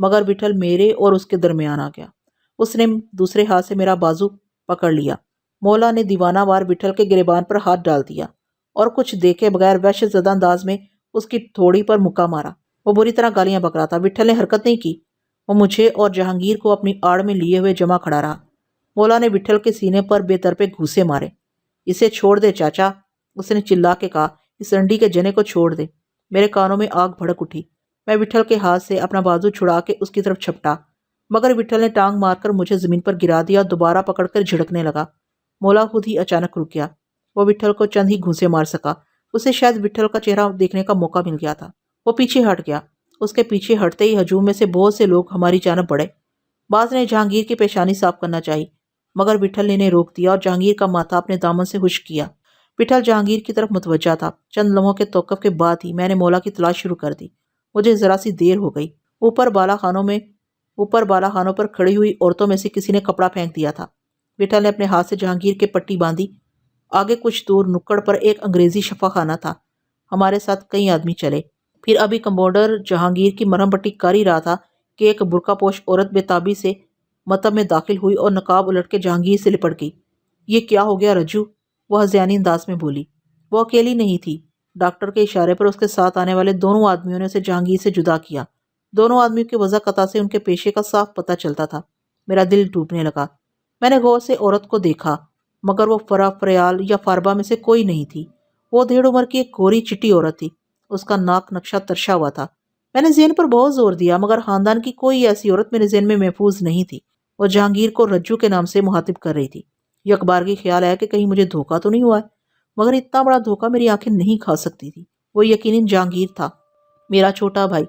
مگر وٹھل میرے اور اس کے درمیان آ گیا۔ اس نے دوسرے ہاتھ سے میرا بازو پکڑ لیا۔ مولا نے دیوانہ وار وٹھل کے گریبان پر ہاتھ ڈال دیا اور کچھ دیکھے بغیر وحشت زدہ انداز میں اس کی تھوڑی پر مکہ مارا۔ وہ بری طرح گالیاں بک رہا تھا۔ وٹھل نے حرکت نہیں کی۔ وہ مجھے اور جہانگیر کو اپنی آڑ میں لیے ہوئے جمع کھڑا رہا۔ مولا نے وٹھل کے سینے پر بے طرفے گھوسے مارے۔ اسے چھوڑ دے چاچا، اس نے چلا کے کہا، اس رنڈی کے جنے کو چھوڑ دے۔ میرے کانوں میں آگ بھڑک اٹھی۔ میں وٹھل کے ہاتھ سے اپنا بازو چھڑا کے اس کی طرف چھپٹا، مگر وٹھل نے ٹانگ مار کر مجھے زمین پر گرا دیا اور دوبارہ پکڑ کر جھڑکنے لگا۔ مولا خود ہی اچانک رک گیا۔ وہ وٹھل کو چند ہی گھوسے مار سکا۔ اسے شاید وٹھل کا چہرہ دیکھنے کا موقع مل گیا تھا۔ وہ پیچھے ہٹ گیا۔ اس کے پیچھے ہٹتے ہی ہجوم میں سے بہت سے لوگ ہماری جانب بڑھے۔ بعض نے جہانگیر کی پیشانی صاف کرنا چاہی، مگر وٹھل نے انہیں روک دیا اور جہانگیر کا ماتھا اپنے دامن سے خشک کیا۔ وٹھل جہانگیر کی طرف متوجہ تھا۔ چند لمحوں کے توقف کے بعد ہی میں نے مولا کی تلاش شروع کر دی۔ مجھے ذرا سی دیر ہو گئی۔ اوپر بالا خانوں پر کھڑی ہوئی عورتوں میں سے کسی نے کپڑا پھینک دیا تھا۔ وٹھل نے اپنے ہاتھ سے جہانگیر کے پٹی باندھی۔ آگے کچھ دور نکڑ پر ایک انگریزی شفا خانہ تھا۔ ہمارے ساتھ کئی آدمی چلے۔ پھر ابھی کمپاؤنڈر جہانگیر کی مرہم پٹی کر ہی رہا تھا کہ ایک برقع پوش عورت بے تابی سے مطب میں داخل ہوئی اور نقاب الٹ کے جہانگیر سے لپٹ گئی۔ یہ کیا ہو گیا رجو؟ وہ ہذیانی انداز میں بولی۔ وہ اکیلی نہیں تھی۔ ڈاکٹر کے اشارے پر اس کے ساتھ آنے والے دونوں آدمیوں نے اسے جہانگیر سے جدا کیا۔ دونوں آدمیوں کی وضع قطع سے ان کے پیشے کا صاف پتہ چلتا تھا۔ میرا دل ڈوبنے لگا۔ میں نے غور سے عورت کو دیکھا، مگر وہ فریال یا فاربا میں سے کوئی نہیں تھی۔ وہ 1.5 عمر کی ایک گوری چٹی عورت تھی۔ اس کا ناک نقشہ ترشا ہوا تھا۔ میں نے ذہن پر بہت زور دیا، مگر خاندان کی کوئی ایسی عورت میرے ذہن میں محفوظ نہیں تھی۔ وہ جہانگیر کو رجو کے نام سے مخاطب کر رہی تھی۔ یک بارگی خیال آیا کہ کہیں مجھے دھوکہ تو نہیں ہوا ہے، مگر اتنا بڑا دھوکہ میری آنکھیں نہیں کھا سکتی تھی۔ وہ یقیناً جہانگیر تھا، میرا چھوٹا بھائی۔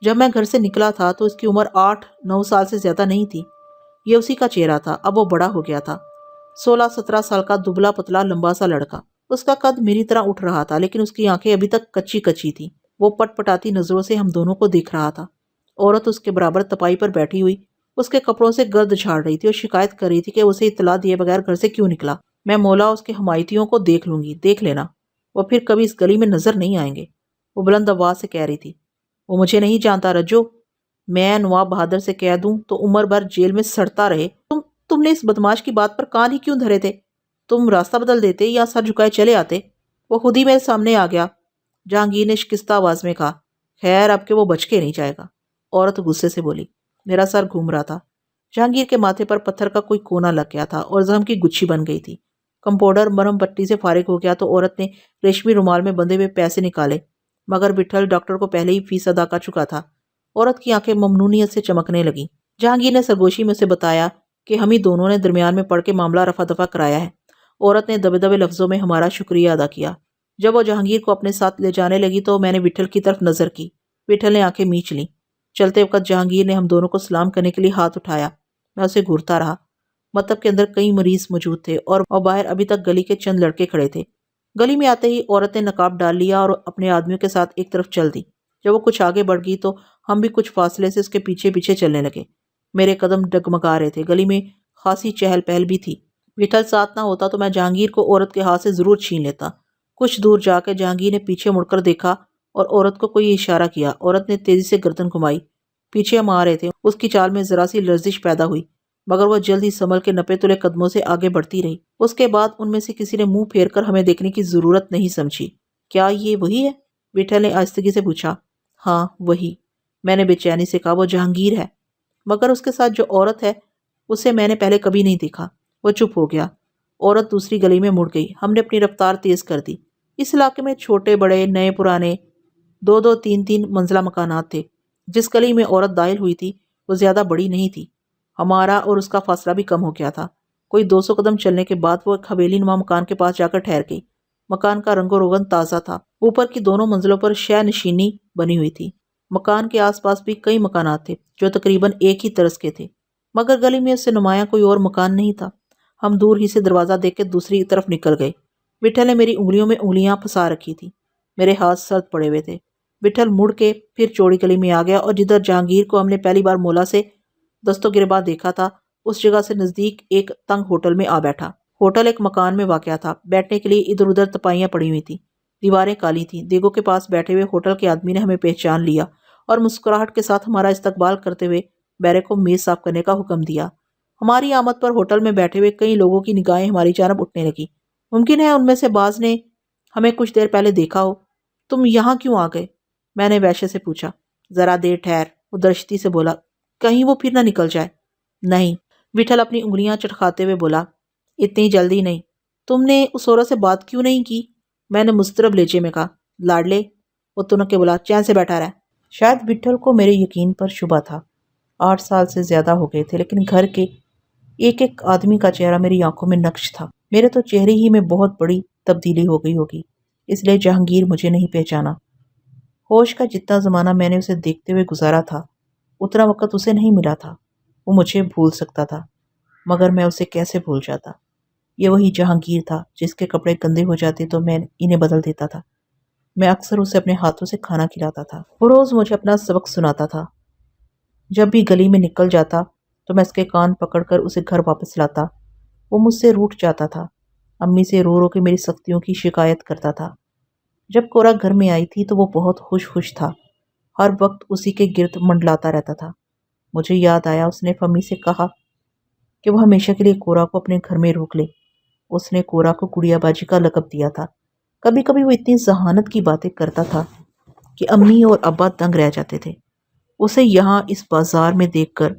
جب میں گھر سے نکلا تھا تو اس کی عمر 8-9 سال سے زیادہ نہیں تھی۔ یہ اسی کا چہرہ تھا۔ اب وہ بڑا ہو گیا تھا۔ 16-17 سال کا دبلا پتلا لمبا سا لڑکا۔ اس کا قد میری طرح اٹھ رہا تھا، لیکن اس کی آنکھیں ابھی تک کچی کچی تھیں۔ وہ پٹ پٹاتی نظروں سے ہم دونوں کو دیکھ رہا تھا۔ عورت اس کے برابر تپائی پر بیٹھی ہوئی اس کے کپڑوں سے گرد جھاڑ رہی تھی اور شکایت کر رہی تھی کہ اسے اطلاع دیے بغیر گھر سے کیوں نکلا۔ میں مولا اس کے حمایتیوں کو دیکھ لوں گی، دیکھ لینا، وہ پھر کبھی اس گلی میں نظر نہیں آئیں گے، وہ بلند آواز سے کہہ رہی تھی۔ وہ مجھے نہیں جانتا رجو، میں نواب بہادر سے کہہ دوں تو عمر بھر جیل میں سڑتا رہے۔ تم نے اس بدماش کی بات پر کان ہی کیوں دھرے تھے؟ تم راستہ بدل دیتے یا سر جھکائے چلے آتے۔ وہ خود ہی میرے سامنے آ گیا، جہانگیر نے شکستہ آواز میں کہا۔ خیر اب کہ وہ بچ کے نہیں جائے گا، عورت غصے سے بولی۔ میرا سر گھوم رہا تھا۔ جہانگیر کے ماتھے پر پتھر کا کوئی کونا لگ گیا تھا اور زخم کی گچھی بن گئی تھی۔ کمپاؤنڈر مرہم پٹی سے فارغ ہو گیا تو عورت نے ریشمی رومال میں بندھے ہوئے پیسے نکالے، مگر وٹھل ڈاکٹر کو پہلے ہی فیس ادا کر چکا تھا۔ عورت کی آنکھیں ممنونیت سے چمکنے لگیں۔ جہانگیر نے سرگوشی میں اسے بتایا کہ ہم ہی دونوں نے درمیان میں پڑ کے معاملہ رفع دفع کرایا ہے۔ عورت نے دبے دبے لفظوں میں ہمارا شکریہ ادا کیا۔ جب وہ جہانگیر کو اپنے ساتھ لے جانے لگی تو میں نے وٹھل کی طرف نظر کی۔ وٹھل نے آنکھیں میچ لیں۔ چلتے وقت جہانگیر نے ہم دونوں کو سلام کرنے کے لیے ہاتھ اٹھایا۔ میں اسے گھورتا رہا۔ مکتب کے اندر کئی مریض موجود تھے اور باہر ابھی تک گلی کے چند لڑکے کھڑے تھے۔ گلی میں آتے ہی عورت نے نقاب ڈال لیا اور اپنے آدمیوں کے ساتھ ایک طرف چل دی۔ جب وہ کچھ آگے بڑھ گئی تو ہم بھی کچھ فاصلے سے اس کے پیچھے پیچھے چلنے لگے۔ میرے قدم ڈگمگا رہے تھے۔ گلی میں خاصی چہل پہل بھی تھی۔ وٹھل ساتھ نہ ہوتا تو میں جہانگیر کو عورت کے ہاتھ سے ضرور چھین لیتا۔ کچھ دور جا کے جہانگیر نے پیچھے مڑ کر دیکھا اور عورت کو کوئی اشارہ کیا۔ عورت نے تیزی سے گردن گھمائی۔ پیچھے ہم آ رہے تھے۔ اس کی چال میں ذرا سی لرزش پیدا ہوئی، مگر وہ جلد ہی سنبھل کے نپے تلے قدموں سے آگے بڑھتی رہی۔ اس کے بعد ان میں سے کسی نے منہ پھیر کر ہمیں دیکھنے کی ضرورت نہیں سمجھی۔ کیا یہ وہی ہے؟ وٹھل نے آہستگی سے پوچھا۔ ہاں وہی، میں نے بے چینی سے کہا۔ وہ جہانگیر ہے، مگر اس کے ساتھ جو عورت ہے اسے میں نے پہلے کبھی نہیں دیکھا۔ وہ چپ ہو گیا۔ عورت دوسری گلی میں مڑ گئی۔ ہم نے اپنی رفتار تیز کر دی۔ اس علاقے میں چھوٹے بڑے نئے پرانے 2-2 3-3 منزلہ مکانات تھے۔ جس گلی میں عورت داخل ہوئی تھی وہ زیادہ بڑی نہیں تھی۔ ہمارا اور اس کا فاصلہ بھی کم ہو گیا تھا۔ کوئی 200 قدم چلنے کے بعد وہ ایک حویلی نما مکان کے پاس جا کر ٹھہر گئی۔ مکان کا رنگ و روغن تازہ تھا۔ اوپر کی دونوں منزلوں پر شے نشینی بنی ہوئی تھی۔ مکان کے آس پاس بھی کئی مکانات تھے جو تقریباً ایک ہی طرز کے تھے، مگر گلی میں اس سے نمایاں کوئی اور مکان نہیں تھا۔ ہم دور ہی سے دروازہ دیکھ کے دوسری طرف نکل گئے۔ وٹھل نے میری انگلیوں میں انگلیاں پھنسا رکھی تھی۔ میرے ہاتھ سرد پڑے ہوئے تھے۔ وٹھل مڑ کے پھر چوڑی گلی میں آ گیا اور جدھر جہانگیر کو ہم نے پہلی بار مولا سے دست و گریباں دیکھا تھا اس جگہ سے نزدیک ایک تنگ ہوٹل میں آ بیٹھا۔ ہوٹل ایک مکان میں واقع تھا۔ بیٹھنے کے لیے ادھر ادھر تپائیاں پڑی ہوئی تھیں۔ دیواریں کالی تھیں۔ دیگوں کے پاس بیٹھے ہوئے ہوٹل کے آدمی نے ہمیں پہچان لیا اور مسکراہٹ کے ساتھ ہمارا استقبال کرتے ہوئے بیرے کو میز صاف کرنے کا حکم دیا۔ ہماری آمد پر ہوٹل میں بیٹھے ہوئے کئی لوگوں کی نگاہیں ہماری جانب اٹھنے لگی۔ ممکن ہے ان میں سے بعض نے ہمیں کچھ دیر پہلے دیکھا ہو۔ تم یہاں کیوں آ گئے؟ میں نے ویشے سے پوچھا۔ ذرا دیر ٹھہر، وہ درشتی سے بولا، کہیں وہ پھر نہ نکل جائے۔ نہیں، وٹھل اپنی انگلیاں چٹکھاتے ہوئے بولا، اتنی جلدی نہیں۔ تم نے اس عورت سے بات کیوں نہیں کی؟ میں نے مضطرب لہجے میں کہا۔ لاڈلے، وہ تنک کے بولا، چین سے بیٹھا رہا۔ شاید وٹھل کو میرے یقین پر شبہ تھا۔ 8 سال سے زیادہ ہو گئے تھے، لیکن گھر کے ایک ایک آدمی کا چہرہ میری آنکھوں میں نقش تھا۔ میرے تو چہرے ہی میں بہت بڑی تبدیلی ہو گئی ہوگی، اس لیے جہانگیر مجھے نہیں پہچانا۔ ہوش کا جتنا زمانہ میں نے اسے دیکھتے ہوئے گزارا تھا، اتنا وقت اسے نہیں ملا تھا۔ وہ مجھے بھول سکتا تھا، مگر میں اسے کیسے بھول جاتا؟ یہ وہی جہانگیر تھا جس کے کپڑے گندے ہو جاتے تو میں انہیں بدل دیتا تھا۔ میں اکثر اسے اپنے ہاتھوں سے کھانا کھلاتا تھا۔ وہ روز مجھے اپنا سبق سناتا تھا۔ جب بھی گلی میں نکل جاتا تو میں اس کے کان پکڑ کر اسے گھر واپس لاتا۔ وہ مجھ سے روٹھ جاتا تھا، امی سے رو رو کے میری سختیوں کی شکایت کرتا تھا۔ جب کورا گھر میں آئی تھی تو وہ بہت خوش تھا، ہر وقت اسی کے گرد منڈلاتا رہتا تھا۔ مجھے یاد آیا اس نے فمی سے کہا کہ وہ ہمیشہ کے لیے کورا کو اپنے گھر میں روک لے۔ اس نے کورا کو گڑیا باجی کا لقب دیا تھا۔ کبھی کبھی وہ اتنی ذہانت کی باتیں کرتا تھا کہ امی اور ابا دنگ رہ جاتے تھے۔ اسے یہاں اس بازار میں دیکھ کر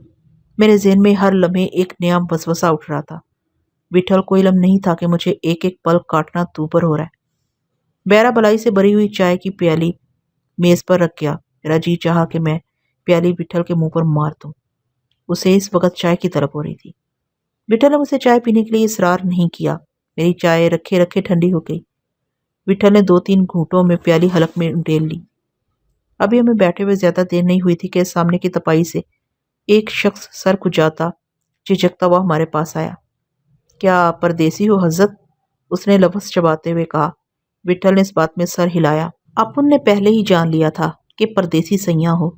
میرے ذہن میں ہر لمحے ایک نیا وسوسہ اٹھ رہا تھا۔ وٹھل کو علم نہیں تھا کہ مجھے ایک ایک پل کاٹنا دوبر ہو رہا ہے۔ بیرا بلائی سے بری ہوئی چائے کی پیالی میز پر رکھ گیا۔ میرا جی چاہا کہ میں پیالی وٹھل کے منہ پر مار دوں۔ اسے اس وقت چائے کی طلب ہو رہی تھی۔ وٹھل نے مجھے چائے پینے کے لیے اصرار نہیں کیا۔ میری چائے رکھے رکھے ٹھنڈی ہو گئی۔ وٹھل نے 2-3 گھونٹوں میں پیالی حلق میں انڈیل لی۔ ابھی ہمیں بیٹھے ہوئے زیادہ دیر نہیں ہوئی تھی کہ سامنے کی تپائی سے ایک شخص سر کھجاتا جھجکتا ہوا ہمارے پاس آیا۔ کیا پردیسی ہو حضرت؟ اس نے لفظ چباتے ہوئے کہا۔ وٹھل نے اس بات میں سر ہلایا۔ اپن نے پہلے ہی جان لیا تھا کہ پردیسی سیاح ہو۔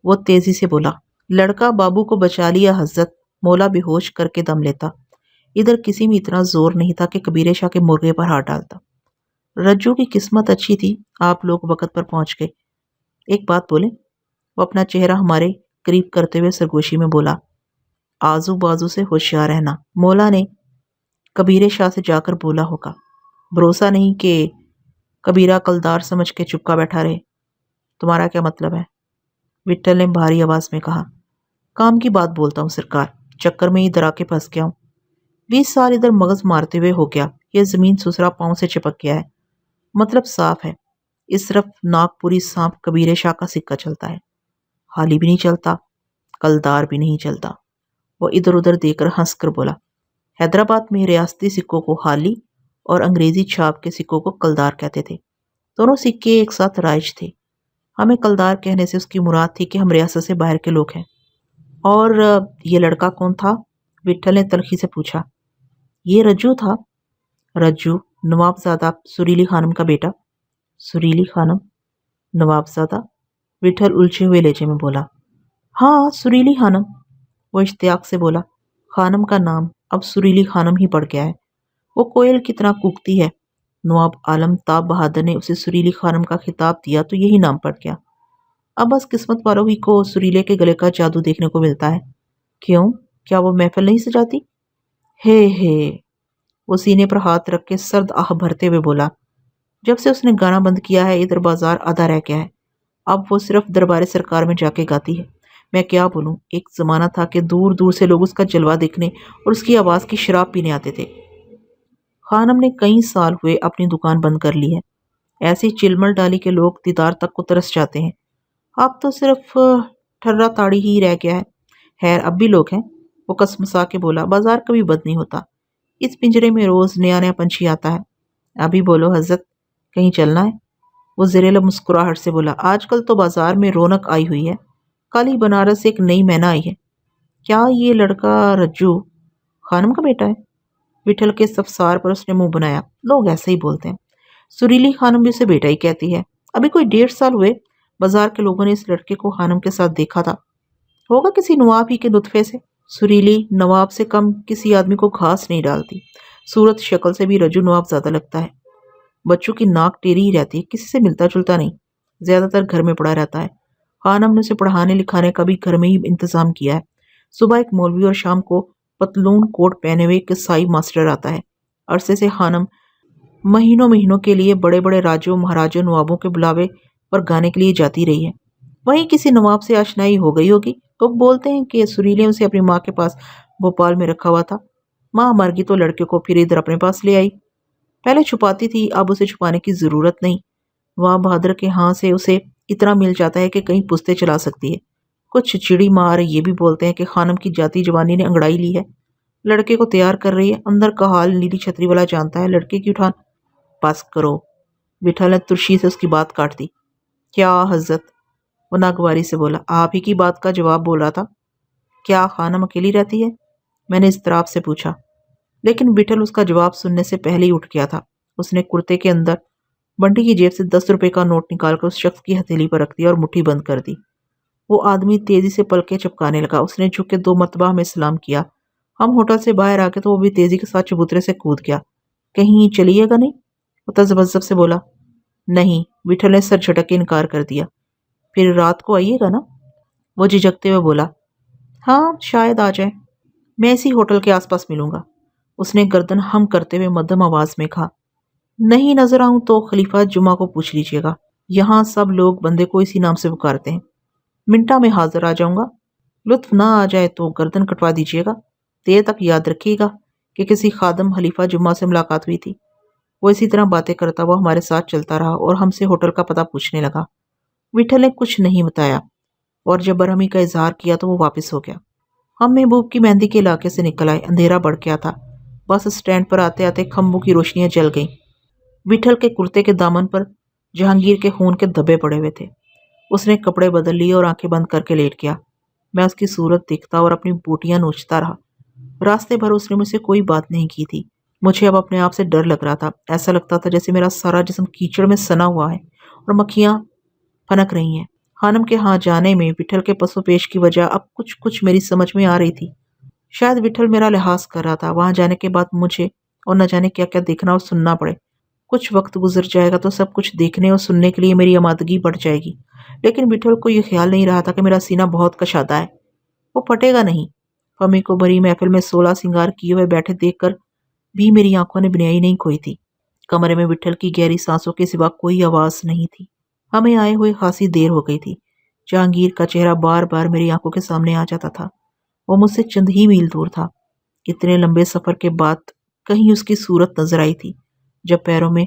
وہ تیزی سے بولا، لڑکا بابو کو بچا لیا حضرت۔ مولا بے ہوش کر کے دم لیتا۔ ادھر کسی میں اتنا زور نہیں تھا کہ کبیرے شاہ کے مرغے پر ہاتھ ڈالتا۔ رجو کی قسمت اچھی تھی، آپ لوگ وقت پر پہنچ گئے۔ ایک بات بولیں؟ وہ اپنا چہرہ ہمارے قریب کرتے ہوئے سرگوشی میں بولا، آزو بازو سے ہوشیار رہنا۔ مولا نے کبیرے شاہ سے جا کر بولا ہوگا۔ بھروسہ نہیں کہ کبیرہ کلدار سمجھ کے چپکا بیٹھا رہے۔ تمہارا کیا مطلب ہے؟ وٹھل نے بھاری آواز میں کہا۔ کام کی بات بولتا ہوں سرکار، چکر میں ہی درا کے پھنس گیا ہوں۔ 20 سال ادھر مغز مارتے ہوئے ہو گیا، یہ زمین سسرا پاؤں سے چپک گیا ہے۔ مطلب صاف ہے، اس طرف ناگ پوری سانپ کبیرے شاہ کا سکہ چلتا ہے، حالی بھی نہیں چلتا، کلدار بھی نہیں چلتا۔ وہ ادھر ادھر دیکھ کر ہنس کر بولا، حیدرآباد میں ریاستی سکوں کو حالی اور انگریزی چھاپ کے سکوں کو کلدار کہتے تھے۔ دونوں سکے ایک ساتھ رائج تھے۔ ہمیں کلدار کہنے سے اس کی مراد تھی کہ ہم ریاست سے باہر کے لوگ ہیں۔ اور یہ لڑکا کون تھا؟ وٹھل نے تلخی سے پوچھا۔ یہ رجو تھا۔ رجو؟ نواب زادہ سریلی خانم کا بیٹا؟ سریلی خانم؟ نواب زادہ؟ وٹھل الجھے ہوئے لہجے میں بولا۔ ہاں، سریلی خانم۔ وہ اشتیاق سے بولا، خانم کا نام اب سریلی خانم ہی پڑ گیا ہے۔ وہ کوئل کتنا کوکتی ہے۔ نواب عالم تاب بہادر نے اسے سریلی خانم کا خطاب دیا تو یہی نام پڑ گیا۔ اب بس قسمت والوں ہی کو سریلے کے گلے کا جادو دیکھنے کو ملتا ہے۔ کیوں؟ کیا وہ محفل نہیں سجاتی؟ ہے وہ سینے پر ہاتھ رکھ کے سرد آہ بھرتے ہوئے بولا، جب سے اس نے گانا بند کیا ہے ادھر بازار آدھا رہ گیا ہے۔ اب وہ صرف دربار سرکار میں جا کے گاتی ہے۔ میں کیا بولوں، ایک زمانہ تھا کہ دور دور سے لوگ اس کا جلوہ دیکھنے اور اس کی آواز کی شراب پینے آتے تھے۔ خانم نے کئی سال ہوئے اپنی دکان بند کر لی ہے۔ ایسی چلمل ڈالی کے لوگ دیدار تک کو ترس جاتے ہیں۔ اب تو صرف ٹھرا تاڑی ہی رہ گیا ہے۔ خیر اب بھی لوگ ہیں۔ وہ کسمسا کے بولا، بازار کبھی بند نہیں ہوتا، اس پنجرے میں روز نیا نیا پنچھی آتا ہے۔ ابھی بولو حضرت، کہیں چلنا ہے؟ وہ زیر لب مسکراہٹ سے بولا، آج کل تو بازار میں رونق آئی ہوئی ہے، کل ہی بنارس سے ایک نئی مینا آئی ہے۔ کیا یہ لڑکا رجو خانم کا بیٹا ہے؟ وٹھل کے استفسار پر اس نے منہ بنایا، لوگ ایسے ہی بولتے ہیں، سریلی خانم بھی اسے بیٹا ہی کہتی ہے۔ ابھی کوئی 1.5 سال ہوئے بازار کے لوگوں نے اس لڑکے کو خانم کے ساتھ دیکھا تھا، ہوگا کسی نواب ہی کے نطفے سے۔ سریلی نواب سے کم کسی آدمی کو گھاس نہیں ڈالتی۔ صورت شکل سے بھی رجو نواب زیادہ لگتا ہے۔ بچوں کی ناک ٹیری ہی رہتی ہے، کسی سے ملتا جلتا نہیں، زیادہ تر گھر میں پڑا رہتا ہے، خانم نے اسے پڑھانے لکھانے کا بھی گھر میں ہی انتظام کیا ہے۔ صبح ایک مولوی اور شام کو پتلون کوٹ پہنے ہوئے ایک عیسائی ماسٹر آتا ہے۔ عرصے سے خانم مہینوں مہینوں کے لیے بڑے بڑے راجوں مہاراجوں نوابوں کے بلاوے پر گانے کے لیے جاتی رہی ہے۔ وہیں کسی نواب سے آشنائی ہو گئی ہوگی۔ لوگ بولتے ہیں کہ سریلے اسے اپنی ماں کے پاس بھوپال میں رکھا ہوا تھا۔ ماں مر گئی تو لڑکے کو پھر ادھر اپنے پاس لے آئی۔ پہلے چھپاتی تھی، اب اسے چھپانے کی ضرورت نہیں۔ نواب بہادر کے ہاں سے اسے اتنا مل جاتا ہے کہ کہیں پستے چلا سکتی ہے۔ کچھ چڑی مار یہ بھی بولتے ہیں کہ خانم کی جاتی جوانی نے انگڑائی لی ہے، لڑکے کو تیار کر رہی ہے۔ اندر کا حال نیلی چھتری والا جانتا ہے۔ لڑکے کی اٹھان بس کرو، وٹھل نے ترشی سے اس کی بات کاٹ دی۔ کیا حضرت؟ وہ ناگواری سے بولا۔ آپ ہی کی بات کا جواب بول رہا تھا۔ کیا خانم اکیلی رہتی ہے؟ میں نے اضطراب سے پوچھا، لیکن بٹھل اس کا جواب سننے سے پہلے ہی اٹھ گیا تھا۔ اس نے کرتے کے اندر بنٹی کی جیب سے 10 روپے کا نوٹ نکال کر اس شخص کی ہتھیلی پر رکھ دیا اور مٹھی بند کر دی۔ وہ آدمی تیزی سے پلکیں چپکانے لگا۔ اس نے جھک کے 2 مرتبہ ہمیں سلام کیا۔ ہم ہوٹل سے باہر آ کے تو وہ بھی تیزی کے ساتھ چبوترے سے کود گیا۔ کہیں چلیے گا نہیں؟ وہ تذبذب سے بولا۔ نہیں، بٹھل نے سر جھٹک کے انکار کر دیا۔ پھر رات کو آئیے گا نا؟ وہ جھجکتے ہوئے بولا۔ ہاں شاید آ جائیں، میں اسی ہوٹل کے آس پاس ملوں گا۔ اس نے گردن ہم کرتے ہوئے مدھم آواز میں کہا۔ نہیں نظر آؤں تو خلیفہ جمعہ کو پوچھ لیجیے گا، یہاں سب لوگ بندے کو اسی نام سے پکارتے ہیں۔ منٹا میں حاضر آ جاؤں گا۔ لطف نہ آ جائے تو گردن کٹوا دیجیے گا۔ دیر تک یاد رکھیے گا کہ کسی خادم خلیفہ جمعہ سے ملاقات ہوئی تھی۔ وہ اسی طرح باتیں کرتا ہوا ہمارے ساتھ چلتا رہا اور ہم سے ہوٹل کا پتہ پوچھنے لگا۔ وٹھل نے کچھ نہیں بتایا اور جب برہمی کا اظہار کیا تو وہ واپس ہو گیا۔ ہم محبوب کی مہندی کے علاقے سے نکل آئے۔ اندھیرا بڑھ گیا تھا۔ بس اسٹینڈ پر آتے آتے کھمبوں کی روشنیاں جل گئیں۔ وٹھل کے کرتے کے دامن پر جہانگیر کے خون کے دھبے پڑے ہوئے تھے۔ اس نے کپڑے بدل لیے اور آنکھیں بند کر کے لیٹ گیا۔ میں اس کی صورت دیکھتا اور اپنی بوٹیاں نوچتا رہا۔ راستے بھر اس نے مجھ سے کوئی بات نہیں کی تھی۔ مجھے اب اپنے آپ سے ڈر لگ رہا تھا۔ ایسا لگتا تھا جیسے میرا سارا جسم کیچڑ میں سنا ہوا ہے اور مکھیاں پھنک رہی ہیں۔ خانم کے ہاں جانے میں وٹھل کے پس و پیش کی وجہ اب کچھ میری سمجھ میں آ رہی تھی۔ شاید وٹھل میرا لحاظ کر رہا تھا۔ وہاں جانے کے بعد مجھے اور نہ جانے کیا کیا دیکھنا اور سننا پڑے۔ کچھ وقت گزر جائے گا تو سب کچھ دیکھنے اور سننے کے لیے میری آمادگی بڑھ جائے گی، لیکن وٹھل کو یہ خیال نہیں رہا تھا کہ میرا سینہ بہت کشادہ ہے، وہ پھٹے گا نہیں۔ فمی کو بھری محفل میں 16 سنگار کیے ہوئے بیٹھے دیکھ کر بھی میری آنکھوں نے بنیائی نہیں کھوئی تھی۔ کمرے میں وٹھل کی گہری سانسوں کے سوا کوئی آواز نہیں تھی۔ ہمیں آئے ہوئے خاصی دیر ہو گئی تھی۔ جہانگیر کا چہرہ بار بار میری آنکھوں کے سامنے آ جاتا تھا۔ وہ مجھ سے چند ہی میل دور تھا۔ اتنے لمبے سفر کے بعد کہیں اس کی صورت نظر آئی تھی جب پیروں میں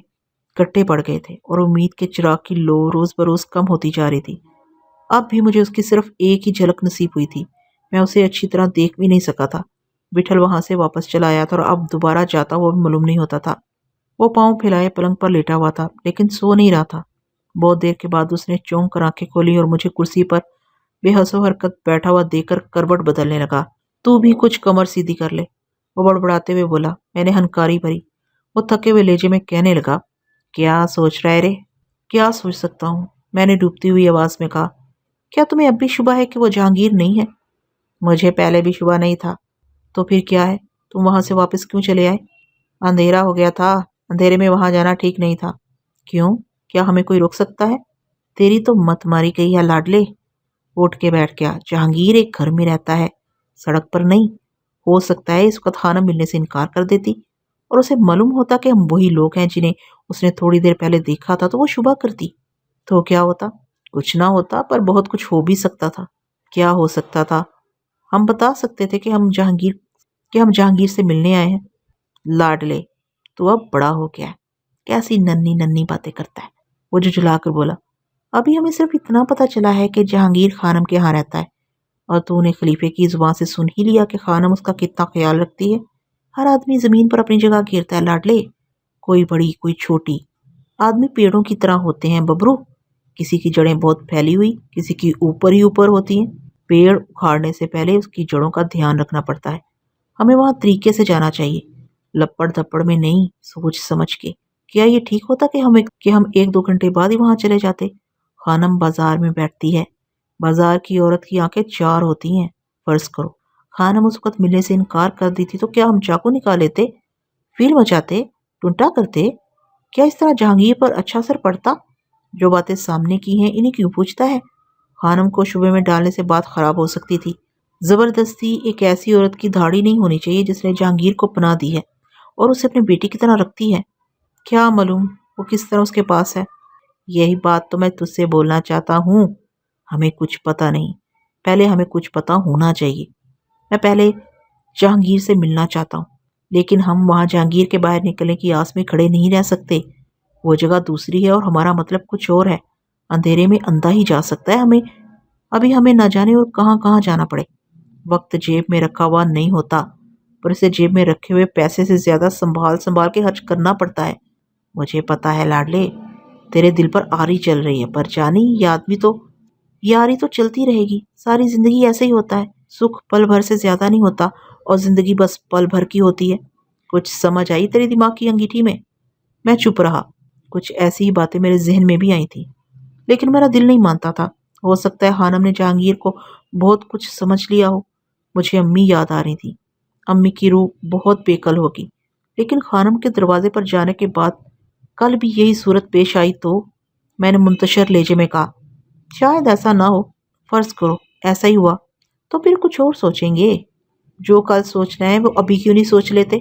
کٹے پڑ گئے تھے اور امید کے چراغ کی لو روز بروز کم ہوتی جا رہی تھی۔ اب بھی مجھے اس کی صرف ایک ہی جھلک نصیب ہوئی تھی۔ میں اسے اچھی طرح دیکھ بھی نہیں سکا تھا۔ وٹھل وہاں سے واپس چلا آیا تھا اور اب دوبارہ جاتا ہوا بھی معلوم نہیں ہوتا تھا۔ وہ پاؤں پھیلائے پلنگ پر لیٹا ہوا تھا لیکن سو نہیں رہا تھا۔ بہت دیر کے بعد اس نے چونک کر آنکھیں کھولی اور مجھے کرسی پر بے حس و حرکت بیٹھا ہوا دیکھ کر کروٹ بدلنے لگا۔ تو بھی کچھ کمر سیدھی کر لے، وہ بڑبڑاتے ہوئے بولا۔ میں نے ہنکاری بھری۔ وہ تھکے ہوئے لہجے میں کہنے لگا، کیا سوچ رہا ہے رے؟ کیا سوچ سکتا ہوں؟ میں نے ڈوبتی ہوئی آواز میں کہا۔ کیا تمہیں اب بھی شبہ ہے کہ وہ جہانگیر نہیں ہے؟ مجھے پہلے بھی شبہ نہیں تھا۔ تو پھر کیا ہے؟ تم وہاں سے واپس کیوں چلے آئے؟ اندھیرا ہو گیا تھا، اندھیرے میں وہاں جانا ٹھیک نہیں تھا۔ کیوں؟ کیا ہمیں کوئی روک سکتا ہے؟ تیری تو مت ماری گئی ہے لاڈلے۔ اٹھ کے بیٹھ گیا۔ جہانگیر ایک گھر میں رہتا ہے، سڑک پر نہیں۔ ہو سکتا ہے اس وقت خانم ملنے سے انکار کر دیتی اور اسے معلوم ہوتا کہ ہم وہی لوگ ہیں جنہیں اس نے تھوڑی دیر پہلے دیکھا تھا تو وہ شبہ کرتی۔ تو کیا ہوتا؟ کچھ نہ ہوتا، پر بہت کچھ ہو بھی سکتا تھا۔ کیا ہو سکتا تھا؟ ہم بتا سکتے تھے کہ ہم جہانگیر سے ملنے آئے ہیں۔ لاڈلے، تو اب بڑا ہو گیا ہے، کیسی ننھی ننھی باتیں کرتا ہے، وہ جھجلا کر بولا۔ ابھی ہمیں صرف اتنا پتا چلا ہے کہ جہانگیر خانم کے ہاں رہتا ہے، اور تو نے خلیفے کی زبان سے سن ہی لیا کہ خانم اس کا کتنا خیال رکھتی ہے۔ ہر آدمی زمین پر اپنی جگہ گھیرتا ہے لاڈلے، کوئی بڑی کوئی چھوٹی۔ آدمی پیڑوں کی طرح ہوتے ہیں ببرو، کسی کی جڑیں بہت پھیلی ہوئی، کسی کی اوپر ہی اوپر ہوتی ہیں۔ پیڑ اکھاڑنے سے پہلے اس کی جڑوں کا دھیان رکھنا پڑتا ہے۔ ہمیں وہاں طریقے سے جانا چاہیے، لپڑ دپڑ میں نہیں، سوچ سمجھ کے۔ کیا یہ ٹھیک ہوتا کہ ہم 1-2 گھنٹے بعد ہی وہاں چلے جاتے؟ خانم بازار میں بیٹھتی ہے، بازار کی عورت کی آنکھیں 4 ہوتی ہیں۔ فرض کرو خانم اس وقت ملنے سے انکار کر دیتی تو کیا ہم چاقو نکال لیتے، فیل مچاتے، ٹنٹا کرتے؟ کیا اس طرح جہانگیر پر اچھا اثر پڑتا؟ جو باتیں سامنے کی ہیں انہیں کیوں پوچھتا ہے؟ خانم کو شبے میں ڈالنے سے بات خراب ہو سکتی تھی۔ زبردستی ایک ایسی عورت کی دھاڑی نہیں ہونی چاہیے جس نے جہانگیر کو پناہ دی ہے اور اسے اپنی بیٹی کی طرح رکھتی ہے۔ کیا معلوم وہ کس طرح اس کے پاس ہے۔ یہی بات تو میں تجھ سے بولنا چاہتا ہوں۔ ہمیں کچھ پتا نہیں، پہلے ہمیں کچھ پتا ہونا چاہیے۔ میں پہلے جہانگیر سے ملنا چاہتا ہوں، لیکن ہم وہاں جہانگیر کے باہر نکلنے کی آس میں کھڑے نہیں رہ سکتے۔ وہ جگہ دوسری ہے اور ہمارا مطلب کچھ اور ہے۔ اندھیرے میں اندھا ہی جا سکتا ہے، ابھی ہمیں نہ جانے اور کہاں کہاں جانا پڑے۔ وقت جیب میں رکھا ہوا نہیں ہوتا، پر اسے جیب میں رکھے ہوئے پیسے سے زیادہ سنبھال کے خرچ کرنا پڑتا ہے۔ مجھے پتا ہے لاڈلے، تیرے دل پر آری چل رہی ہے، پر جانی یاری تو چلتی رہے گی۔ ساری زندگی ایسے ہی ہوتا ہے، سکھ پل بھر سے زیادہ نہیں ہوتا اور زندگی بس پل بھر کی ہوتی ہے۔ کچھ سمجھ آئی تیری دماغ کی انگیٹھی میں؟ میں چپ رہا۔ کچھ ایسی ہی باتیں میرے ذہن میں بھی آئی تھی، لیکن میرا دل نہیں مانتا تھا۔ ہو سکتا ہے خانم نے جہانگیر کو بہت کچھ سمجھ لیا ہو۔ مجھے امی یاد آ رہی تھی۔ امی کی روح بہت بے کل ہوگی، لیکن خانم کے دروازے پر جانے کے بعد کل بھی یہی صورت پیش آئی تو؟ میں نے منتشر لہجے میں کہا، شاید ایسا نہ ہو۔ فرض کرو ایسا ہی ہوا تو پھر کچھ اور سوچیں گے۔ جو کل سوچنا ہے وہ ابھی کیوں نہیں سوچ لیتے؟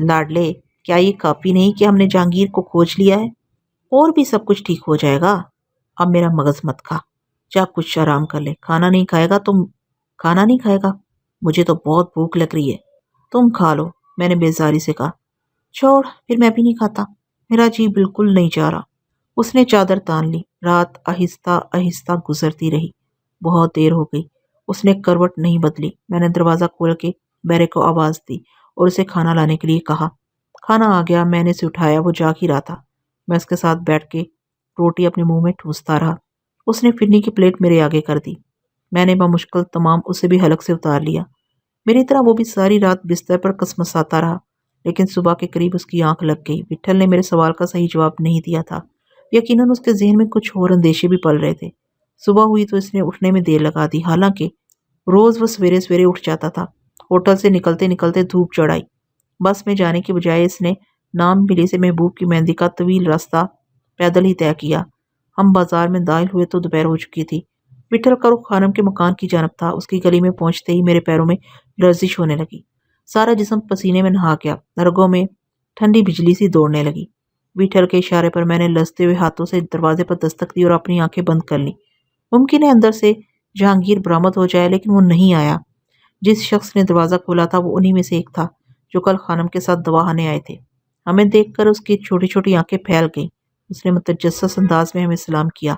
لاڈلے، کیا یہ کافی نہیں کہ ہم نے جہانگیر کو کھوج لیا ہے؟ اور بھی سب کچھ ٹھیک ہو جائے گا۔ اب میرا مغز مت کھا، جا کچھ آرام کر لے۔ کھانا نہیں کھائے گا؟ مجھے تو بہت بھوک لگ رہی ہے۔ تم کھا لو، میں نے بیزاری سے کہا۔ چھوڑ، پھر میں بھی نہیں کھاتا، میرا جی بالکل نہیں چاہ رہا۔ اس نے چادر تان لی۔ رات آہستہ آہستہ گزرتی رہی۔ بہت دیر ہو گئی، اس نے کروٹ نہیں بدلی۔ میں نے دروازہ کھول کے بیرے کو آواز دی اور اسے کھانا لانے کے لیے کہا۔ کھانا آ گیا، میں نے اسے اٹھایا، وہ جاگ ہی رہا تھا۔ میں اس کے ساتھ بیٹھ کے روٹی اپنے منہ میں ٹھوستا رہا۔ اس نے فرنی کی پلیٹ میرے آگے کر دی۔ میں نے بمشکل تمام اسے بھی حلق سے اتار لیا۔ میری طرح وہ بھی ساری رات بستر پر کسمساتا رہا، لیکن صبح کے قریب اس کی آنکھ لگ گئی۔ وٹھل نے میرے سوال کا صحیح جواب نہیں دیا تھا۔ یقیناً اس کے ذہن میں کچھ اور اندیشے بھی پل رہے تھے۔ صبح ہوئی تو اس نے اٹھنے میں دیر لگا دی، حالانکہ روز وہ سویرے سویرے اٹھ جاتا تھا۔ ہوٹل سے نکلتے نکلتے دھوپ چڑھ آئی۔ بس میں جانے کی بجائے اس نے نام ملی سے محبوب کی مہندی کا طویل راستہ پیدل ہی طے کیا۔ ہم بازار میں داخل ہوئے تو دوپہر ہو چکی تھی۔ وٹھل کا رخ خانم کے مکان کی جانب تھا۔ اس کی گلی میں پہنچتے ہی میرے پیروں میں لرزش ہونے لگی۔ سارا جسم پسینے میں نہا گیا، رگوں میں ٹھنڈی بجلی سی دوڑنے لگی۔ وٹھل کے اشارے پر میں نے لرزتے ہوئے ہاتھوں سے دروازے پر دستک دی اور اپنی آنکھیں بند کر لی۔ ممکن ہے اندر سے جہانگیر برآمد ہو جائے، لیکن وہ نہیں آیا۔ جس شخص نے دروازہ کھولا تھا وہ انہی میں سے ایک تھا جو کل خانم کے ساتھ دوا آنے آئے تھے۔ ہمیں دیکھ کر اس کی چھوٹی چھوٹی آنکھیں پھیل گئیں۔ اس نے متجسس انداز میں ہمیں سلام کیا۔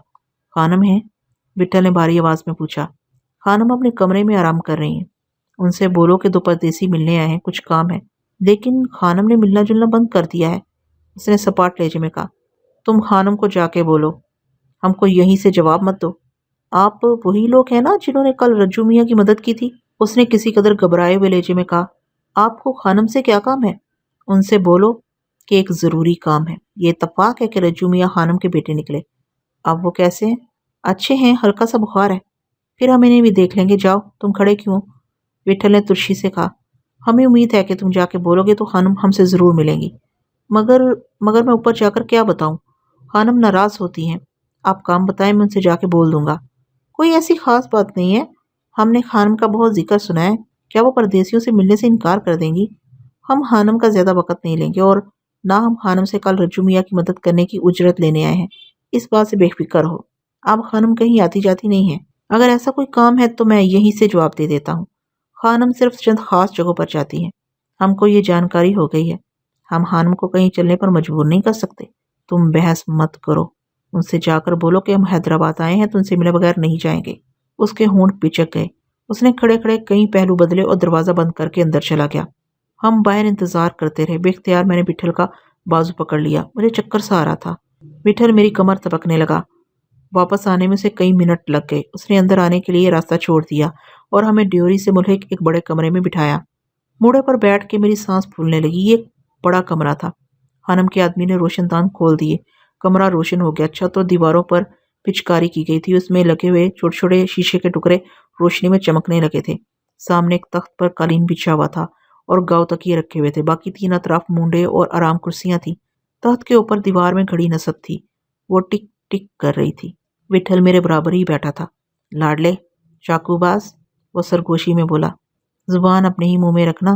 خانم ہیں؟ وٹھل نے بھاری آواز میں پوچھا۔ خانم اپنے کمرے میں آرام کر رہی ہیں، ان سے بولو کہ دو پردیسی ملنے آئے ہیں، کچھ کام ہے۔ لیکن خانم نے ملنا جلنا بند کر دیا ہے، اس نے سپاٹ لہجے میں کہا۔ تم خانم کو جا کے بولو، ہم کو یہیں سے جواب مت دو۔ آپ وہی لوگ ہیں نا جنہوں نے کل رجو میاں کی مدد کی تھی؟ اس نے کسی قدر گھبرائے ہوئے لہجے میں کہا۔ آپ کو خانم سے کیا کام ہے؟ ان سے بولو کہ ایک ضروری کام ہے۔ یہ اتفاق ہے کہ رجو میاں خانم کے بیٹے نکلے۔ اب وہ کیسے ہیں؟ اچھے ہیں، ہلکا سا بخار ہے۔ پھر ہم انہیں بھی دیکھ لیں گے، جاؤ، تم کھڑے کیوں؟ وٹھل نے ترشی سے کہا۔ ہمیں امید ہے کہ تم جا کے بولو گے تو خانم ہم سے ضرور ملیں گی۔ مگر میں اوپر جا کر کیا بتاؤں؟ خانم ناراض ہوتی ہیں۔ آپ کام بتائیں، میں ان سے جا کے بول دوں گا۔ کوئی ایسی خاص بات نہیں ہے، ہم نے خانم کا بہت ذکر سنا ہے۔ کیا وہ پردیسیوں سے ملنے سے انکار کر دیں گی؟ ہم خانم کا زیادہ وقت نہیں لیں گے، اور نہ ہم خانم سے کل رجو میاں کی مدد کرنے کی اجرت لینے آئے ہیں۔ اس بات سے بے فکر ہو، اب خانم کہیں آتی جاتی نہیں ہے۔ اگر ایسا کوئی کام ہے تو میں یہیں سے جواب دے دیتا ہوں۔ خانم صرف چند خاص جگہوں پر جاتی ہیں، ہم کو یہ جانکاری ہو گئی ہے۔ ہم خانم کو کہیں چلنے پر مجبور نہیں کر سکتے۔ تم بحث مت کرو، ان سے جا کر بولو کہ ہم حیدرآباد آئے ہیں تو ان سے ملے بغیر نہیں جائیں گے۔ اس کے ہونٹ پچک گئے۔ اس نے کھڑے کھڑے کئی پہلو بدلے اور دروازہ بند کر کے اندر چلا گیا۔ ہم باہر انتظار کرتے رہے۔ بے اختیار میں نے وٹھل کا بازو پکڑ لیا، مجھے چکر سا آ رہا تھا۔ وٹھل میری کمر تپکنے لگا۔ واپس آنے میں اسے کئی منٹ لگ گئے۔ اس نے اندر آنے کے لیے راستہ چھوڑ دیا اور ہمیں ڈیوری سے ملحق ایک بڑے کمرے میں بٹھایا۔ موڑے پر بیٹھ کے میری سانس پھولنے لگی۔ یہ ایک بڑا کمرہ تھا۔ خانم کے آدمی نے روشن دان کھول دیے۔ کمرہ روشن ہو گیا۔ چھت اور دیواروں پر پچکاری کی گئی تھی، اس میں لگے ہوئے چھوٹے چھوٹے شیشے کے ٹکڑے روشنی میں چمکنے لگے تھے۔ سامنے ایک تخت پر قالین بچھا ہوا تھا اور گاؤ تکیے رکھے ہوئے تھے۔ باقی تین اطراف مونڈے اور آرام کرسیاں تھیں۔ تخت کے اوپر دیوار میں گھڑی نصب تھی، وہ ٹک ٹک کر رہی تھی۔ وٹھل میرے برابر ہی بیٹھا تھا۔ لاڈلے، چاقو باز، وہ سرگوشی میں بولا، زبان اپنے ہی منہ میں رکھنا۔